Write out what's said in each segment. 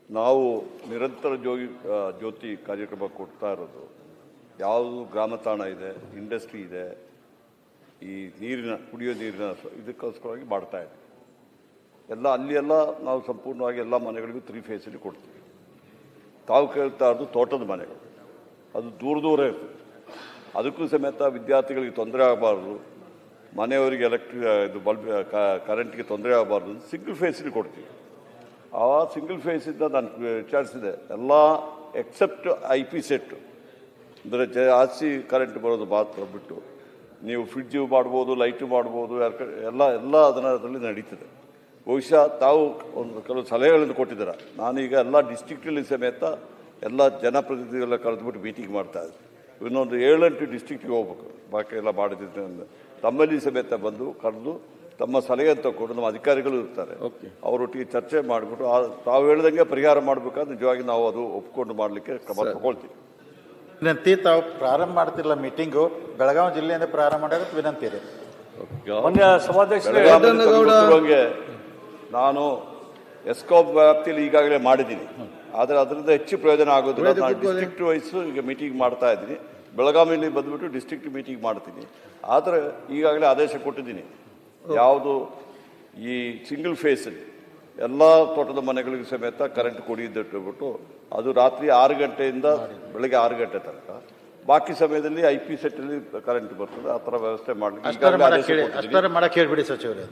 ನಾವು ನಿರಂತರ ಜ್ಯೋತಿ ಕಾರ್ಯಕ್ರಮ ಕೊಡ್ತಾ ಇರೋದು. ಯಾವುದು ಗ್ರಾಮತಾಣ ಇದೆ, ಇಂಡಸ್ಟ್ರಿ ಇದೆ, ಈ ಕುಡಿಯೋ ನೀರಿನ ಇದಕ್ಕೋಸ್ಕರವಾಗಿ ಮಾಡ್ತಾ ಇದ್ದೀವಿ. ಅಲ್ಲೆಲ್ಲ ನಾವು ಸಂಪೂರ್ಣವಾಗಿ ಎಲ್ಲ ಮನೆಗಳಿಗೂ 3 ಫೇಸಲ್ಲಿ ಕೊಡ್ತೀವಿ. ತಾವು ಕೇಳ್ತಾ ಇರೋದು ತೋಟದ ಮನೆಗಳು, ಅದು ದೂರ ಇರ್ತದೆ. ಅದಕ್ಕೂ ಸಮೇತ ವಿದ್ಯಾರ್ಥಿಗಳಿಗೆ ತೊಂದರೆ ಆಗಬಾರ್ದು, ಮನೆಯವರಿಗೆ ಇದು ಕರೆಂಟ್ಗೆ ತೊಂದರೆ ಆಗಬಾರ್ದು, ಸಿಂಗಲ್ ಫೇಸಲ್ಲಿ ಕೊಡ್ತೀವಿ. ಆ ಸಿಂಗಲ್ ಫೇಸಿಂದ ನಾನು ವಿಚಾರಿಸಿದೆ, ಎಲ್ಲ ಎಕ್ಸೆಪ್ಟ್ IP ಸೆಟ್ಟು ಅಂದರೆ ಜಾಸ್ತಿ ಕರೆಂಟ್ ಬರೋದು ಮಾತ್ರ ಬಿಟ್ಟು ನೀವು ಫ್ರಿಡ್ಜು ಮಾಡ್ಬೋದು, ಲೈಟು ಮಾಡ್ಬೋದು, ಎಲ್ಲ ಅದರಲ್ಲಿ ನಡೀತದೆ. ಬಹುಶಃ ತಾವು ಕೆಲವು ಸಲಹೆಗಳನ್ನು ಕೊಟ್ಟಿದ್ದಾರೆ. ನಾನೀಗ ಎಲ್ಲ ಡಿಸ್ಟ್ರಿಕ್ಟಲ್ಲಿ ಸಮೇತ ಎಲ್ಲ ಜನಪ್ರತಿನಿಧಿಗಳ ಕರೆದುಬಿಟ್ಟು ಮೀಟಿಂಗ್ ಮಾಡ್ತಾಯಿದ್ದೆ. ಇನ್ನೊಂದು 7-8 ಡಿಸ್ಟ್ರಿಕ್ಟಿಗೆ ಹೋಗ್ಬೇಕು, ಬಾಕಿ ಎಲ್ಲ ಮಾಡಿದ್ರೆ ತಮ್ಮಲ್ಲಿ ಸಮೇತ ಬಂದು ಕರೆದು ತಮ್ಮ ಸಲಹೆ ತಗೊಂಡು ನಮ್ಮ ಅಧಿಕಾರಿಗಳು ಇರ್ತಾರೆ, ಅವರೊಟ್ಟಿಗೆ ಚರ್ಚೆ ಮಾಡಿಬಿಟ್ಟು ತಾವು ಹೇಳ್ದಂಗೆ ಪರಿಹಾರ ಮಾಡಬೇಕಾದ್ರೆ ನಿಜವಾಗಿ ನಾವು ಅದು ಒಪ್ಕೊಂಡು ಮಾಡಲಿಕ್ಕೆ ಕ್ರಮ ತಗೊಳ್ತೀವಿ. ವಿನಂತಿ, ತಾವು ಪ್ರಾರಂಭ ಮಾಡ್ತಿಲ್ಲ ಮೀಟಿಂಗು, ಬೆಳಗಾವಿ ಜಿಲ್ಲೆಯಿಂದ ಪ್ರಾರಂಭ ಮಾಡೋದಕ್ಕೆ ವಿನಂತಿ ಇದೆ. ಸಭಾಧ್ಯಕ್ಷರಿಗೆ ನಾನು ಎಸ್ಕಾಪ್ ವ್ಯಾಪ್ತಿಯಲ್ಲಿ ಈಗಾಗಲೇ ಮಾಡಿದ್ದೀನಿ, ಆದರೆ ಅದರಿಂದ ಹೆಚ್ಚು ಪ್ರಯೋಜನ ಆಗೋದಿಲ್ಲ. ನಾನು ಡಿಸ್ಟ್ರಿಕ್ಟ್ ವೈಸ್ ಈಗ ಮೀಟಿಂಗ್ ಮಾಡ್ತಾ ಇದ್ದೀನಿ. ಬೆಳಗಾವಿಯಲ್ಲಿ ಬಂದುಬಿಟ್ಟು ಡಿಸ್ಟ್ರಿಕ್ಟ್ ಮೀಟಿಂಗ್ ಮಾಡ್ತೀನಿ. ಆದರೆ ಈಗಾಗಲೇ ಆದೇಶ ಕೊಟ್ಟಿದ್ದೀನಿ, ಯಾವುದು ಈ ಸಿಂಗಲ್ ಫೇಸಲ್ಲಿ ಎಲ್ಲ ತೋಟದ ಮನೆಗಳಿಗೂ ಸಮೇತ ಕರೆಂಟ್ ಕೊಡಿದ್ದಿಟ್ಬಿಟ್ಟು ಅದು ರಾತ್ರಿ 6 ಗಂಟೆಯಿಂದ ಬೆಳಗ್ಗೆ 6 ಗಂಟೆ ತನಕ, ಬಾಕಿ ಸಮಯದಲ್ಲಿ IP ಸೆಟ್ಟಲ್ಲಿ ಕರೆಂಟ್ ಬರ್ತದೆ. ಆ ಥರ ವ್ಯವಸ್ಥೆ ಮಾಡಕ್ಕೆ ಹೇಳ್ಬಿಡಿ ಸಚಿವರೇ.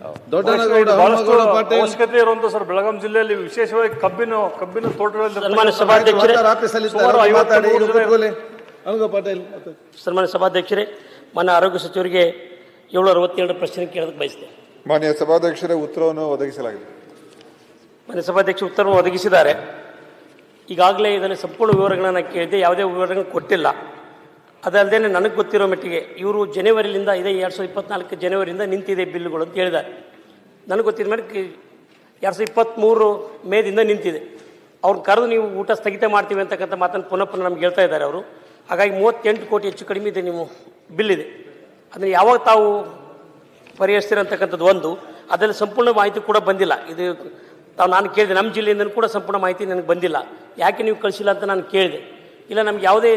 ಅವಶ್ಯಕತೆ ಇರುವಂತ ಸರ್, ಬೆಳಗಾವಿ ಜಿಲ್ಲೆಯಲ್ಲಿ ವಿಶೇಷವಾಗಿ ಕಬ್ಬಿನ ತೋಟಗಳಲ್ಲಿ ಸನ್ಮಾನ್ಯ ಸಭಾಧ್ಯಕ್ಷರೇ, ಮಾನ್ಯ ಆರೋಗ್ಯ ಸಚಿವರಿಗೆ 762 ಪ್ರಶ್ನೆ ಕೇಳೋದಕ್ಕೆ ಬಯಸಿದೆ. ಮಾನ್ಯ ಸಭಾಧ್ಯಕ್ಷರೇ, ಉತ್ತರವನ್ನು ಒದಗಿಸಲಾಗಿದೆ. ಮಾನ್ಯ ಸಭಾಧ್ಯಕ್ಷ ಉತ್ತರವನ್ನು ಒದಗಿಸಿದ್ದಾರೆ. ಈಗಾಗಲೇ ಇದನ್ನು ಸಂಪೂರ್ಣ ವಿವರಗಳನ್ನು ಕೇಳಿದೆ, ಯಾವುದೇ ವಿವರಗಳನ್ನು ಕೊಟ್ಟಿಲ್ಲ. ಅದಲ್ಲದೆ ನನಗೆ ಗೊತ್ತಿರೋ ಮಟ್ಟಿಗೆ ಇವರು ಜನವರಿಯಿಂದ 2024 ಜನವರಿಯಿಂದ ನಿಂತಿದೆ ಬಿಲ್ಲುಗಳು ಅಂತ ಹೇಳಿದ್ದಾರೆ. ನನಗೆ ಗೊತ್ತಿದ್ದ ಮಟ್ಟಿಗೆ 2023 ಮೇದಿಂದ ನಿಂತಿದೆ. ಅವ್ರನ್ನ ಕರೆದು ನೀವು ಊಟ ಸ್ಥಗಿತ ಮಾಡ್ತೀವಿ ಅಂತಕ್ಕಂಥ ಮಾತನ್ನು ಪುನಃ ನಮ್ಗೆ ಹೇಳ್ತಾ ಇದ್ದಾರೆ ಅವರು. ಹಾಗಾಗಿ 38 ಕೋಟಿ ಹೆಚ್ಚು ಕಡಿಮೆ ಇದೆ ನಿಮ್ಮ ಬಿಲ್ಲಿದೆ. ಅದನ್ನು ಯಾವಾಗ ತಾವು ಪರಿಹರಿಸ್ತಿರಂತಕ್ಕಂಥದ್ದು ಒಂದು, ಅದರಲ್ಲಿ ಸಂಪೂರ್ಣ ಮಾಹಿತಿ ಕೂಡ ಬಂದಿಲ್ಲ. ಇದು ನಾನು ಕೇಳಿದೆ, ನಮ್ಮ ಜಿಲ್ಲೆಯಿಂದ ಕೂಡ ಸಂಪೂರ್ಣ ಮಾಹಿತಿ ನನಗೆ ಬಂದಿಲ್ಲ. ಯಾಕೆ ನೀವು ಕಳಿಸಿಲ್ಲ ಅಂತ ನಾನು ಕೇಳಿದೆ. ಇಲ್ಲ, ನಮ್ಗೆ ಯಾವುದೇ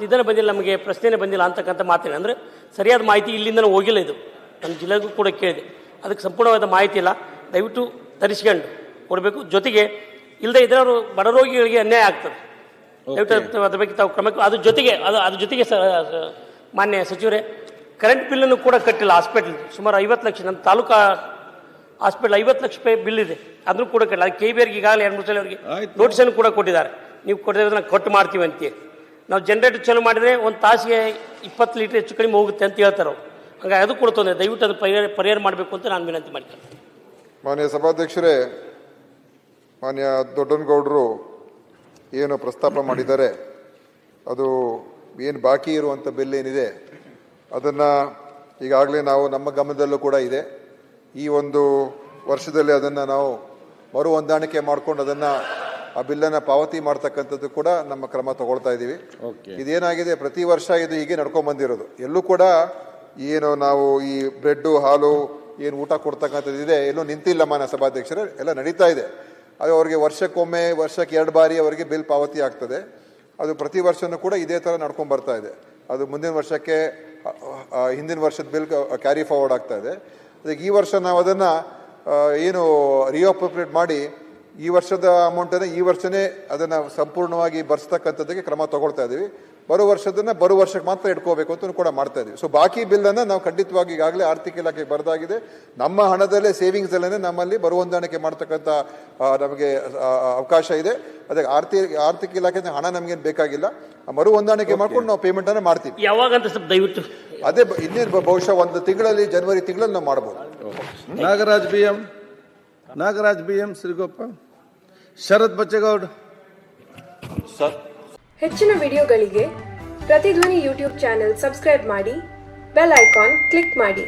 ಇದನ್ನು ಬಂದಿಲ್ಲ, ನಮಗೆ ಪ್ರಶ್ನೆನೇ ಬಂದಿಲ್ಲ ಅಂತಕ್ಕಂಥ ಮಾತೇನೆ. ಅಂದರೆ ಸರಿಯಾದ ಮಾಹಿತಿ ಇಲ್ಲಿಂದ ಹೋಗಿಲ್ಲ. ಇದು ನಮ್ಮ ಜಿಲ್ಲೆಗೂ ಕೂಡ ಕೇಳಿದೆ, ಅದಕ್ಕೆ ಸಂಪೂರ್ಣವಾದ ಮಾಹಿತಿ ಇಲ್ಲ. ದಯವಿಟ್ಟು ತರಿಸ್ಕೊಂಡು ಕೊಡಬೇಕು. ಜೊತೆಗೆ ಇಲ್ಲದೆ ಇದ್ರೆ ಅವರು ಬಡ ರೋಗಿಗಳಿಗೆ ಅನ್ಯಾಯ ಆಗ್ತದೆ. ದಯವಿಟ್ಟು ಅದ್ರ ಬಗ್ಗೆ ತಾವು ಕ್ರಮ. ಅದ್ರ ಜೊತೆಗೆ ಮಾನ್ಯ ಸಚಿವರೇ, ಕರೆಂಟ್ ಬಿಲ್ಲನ್ನು ಕೂಡ ಕಟ್ಟಿಲ್ಲ. ಹಾಸ್ಪಿಟಲ್ ಸುಮಾರು 50 ಲಕ್ಷ, ನಮ್ಮ ತಾಲೂಕಾ ಹಾಸ್ಪಿಟಲ್ 50 ಲಕ್ಷ ರೂಪಾಯಿ ಬಿಲ್ ಇದೆ, ಅದನ್ನು ಕೂಡ ಕಟ್ಟಿಲ್ಲ. ಅದು KBRಗೆ ಈಗಾಗಲೇ 2-3 ಸಲ ಅವರಿಗೆ ನೋಟಿಸನ್ನು ಕೂಡ ಕೊಟ್ಟಿದ್ದಾರೆ. ನೀವು ಕೊಟ್ಟಿದ್ರೆ ನಾವು ಕಟ್ ಮಾಡ್ತೀವಿ ಅಂತ. ನಾವು ಜನರೇಟರ್ ಚಾಲು ಮಾಡಿದರೆ ಒಂದು ತಾಸಿಗೆ 20 ಲೀಟರ್ ಹೆಚ್ಚು ಕಡಿಮೆ ಹೋಗುತ್ತೆ ಅಂತ ಹೇಳ್ತಾರೆ ಅವರು. ಹಾಗಾಗಿ ಅದು ಕೂಡ ತೊಂದರೆ. ದಯವಿಟ್ಟು ಅದು ಪರಿಹಾರ ಮಾಡಬೇಕು ಅಂತ ನಾನು ವಿನಂತಿ ಮಾಡ್ತೇನೆ. ಮಾನ್ಯ ಸಭಾಧ್ಯಕ್ಷರೇ, ಮಾನ್ಯ ದೊಡ್ಡನಗೌಡರು ಏನು ಪ್ರಸ್ತಾಪ ಮಾಡಿದ್ದಾರೆ, ಅದು ಏನು ಬಾಕಿ ಇರುವಂಥ ಬಿಲ್ ಏನಿದೆ ಅದನ್ನು ಈಗಾಗಲೇ ನಾವು ನಮ್ಮ ಗಮನದಲ್ಲೂ ಕೂಡ ಇದೆ. ಈ ಒಂದು ವರ್ಷದಲ್ಲಿ ಅದನ್ನು ನಾವು ಮರು ಹೊಂದಾಣಿಕೆ ಮಾಡ್ಕೊಂಡು ಅದನ್ನು ಆ ಬಿಲ್ಲನ್ನು ಪಾವತಿ ಮಾಡ್ತಕ್ಕಂಥದ್ದು ಕೂಡ ನಮ್ಮ ಕ್ರಮ ತಗೊಳ್ತಾ ಇದ್ದೀವಿ. ಇದೇನಾಗಿದೆ, ಪ್ರತಿ ವರ್ಷ ಇದು ಹೀಗೆ ನಡ್ಕೊಂಡು ಬಂದಿರೋದು. ಎಲ್ಲೂ ಕೂಡ ಏನು ನಾವು ಈ ಬ್ರೆಡ್ಡು ಹಾಲು ಏನು ಊಟ ಕೊಡ್ತಕ್ಕಂಥದ್ದು ಇದೆ ಎಲ್ಲೂ ನಿಂತಿಲ್ಲ ಮಾನ್ಯ ಸಭಾಧ್ಯಕ್ಷರೇ, ಎಲ್ಲ ನಡೀತಾ ಇದೆ. ಅದು ಅವರಿಗೆ ವರ್ಷಕ್ಕೊಮ್ಮೆ, ವರ್ಷಕ್ಕೆ 2 ಬಾರಿ ಅವರಿಗೆ ಬಿಲ್ ಪಾವತಿ ಆಗ್ತದೆ. ಅದು ಪ್ರತಿ ವರ್ಷವೂ ಕೂಡ ಇದೇ ಥರ ನಡ್ಕೊಂಡು ಬರ್ತಾ ಇದೆ. ಅದು ಮುಂದಿನ ವರ್ಷಕ್ಕೆ ಹಿಂದಿನ ವರ್ಷದ ಬಿಲ್ ಕ್ಯಾರಿ ಫಾರ್ವರ್ಡ್ ಆಗ್ತಾ ಇದೆ. ಅದಕ್ಕೆ ಈ ವರ್ಷ ನಾವು ಅದನ್ನು ಏನು ರಿಅಪ್ರೋಪ್ರಿಯೇಟ್ ಮಾಡಿ ಈ ವರ್ಷದ ಅಮೌಂಟನ್ನು ಈ ವರ್ಷನೇ ಅದನ್ನು ಸಂಪೂರ್ಣವಾಗಿ ಬರ್ಸ್ತಕ್ಕಂಥದ್ದಕ್ಕೆ ಕ್ರಮ ತಗೊಳ್ತಾ ಇದ್ದೀವಿ. ಬರೋ ವರ್ಷಕ್ಕೆ ಮಾತ್ರ ಇಟ್ಕೋಬೇಕು ಅಂತ ಕೂಡ ಮಾಡ್ತಾ ಇದ್ದೀವಿ. ಸೊ ಬಾಕಿ ಬಿಲ್ಲನ್ನು ನಾವು ಖಂಡಿತವಾಗಿ ಈಗಾಗಲೇ ಆರ್ಥಿಕ ಇಲಾಖೆಗೆ ಬರೆದಾಗಿದೆ. ನಮ್ಮ ಹಣದಲ್ಲೇ ಸೇವಿಂಗ್ಸಲ್ಲೇ ನಮ್ಮಲ್ಲಿ ಬರುವ ಹೊಂದಾಣಿಕೆ ಮಾಡ್ತಕ್ಕಂಥ ನಮಗೆ ಅವಕಾಶ ಇದೆ. ಅದಕ್ಕೆ ಆರ್ಥಿಕ ಇಲಾಖೆ ಹಣ ನಮಗೇನು ಬೇಕಾಗಿಲ್ಲ, ಮರು ಹೊಂದಾಣಿಕೆ ಮಾಡ್ಕೊಂಡು ನಾವು ಪೇಮೆಂಟನ್ನು ಮಾಡ್ತೀವಿ. ಯಾವಾಗಂತ ದಯವಿಟ್ಟು ಅದೇ ಇನ್ನೇನು ಬಹುಶಃ 1 ತಿಂಗಳಲ್ಲಿ, ಜನವರಿ ತಿಂಗಳಲ್ಲಿ ನಾವು ಮಾಡ್ಬೋದು. Nagaraj BM ಶ್ರೀಗೋಪಾಲ್, Sharath Bachegowda sir. ಹೆಚ್ಚಿನ ವಿಡಿಯೋಗಳಿಗೆ ಪ್ರತಿಧ್ವನಿ ಯೂಟ್ಯೂಬ್ ಚಾನೆಲ್ ಸಬ್ಸ್ಕ್ರೈಬ್ ಮಾಡಿ, ಬೆಲ್ ಐಕಾನ್ ಕ್ಲಿಕ್ ಮಾಡಿ.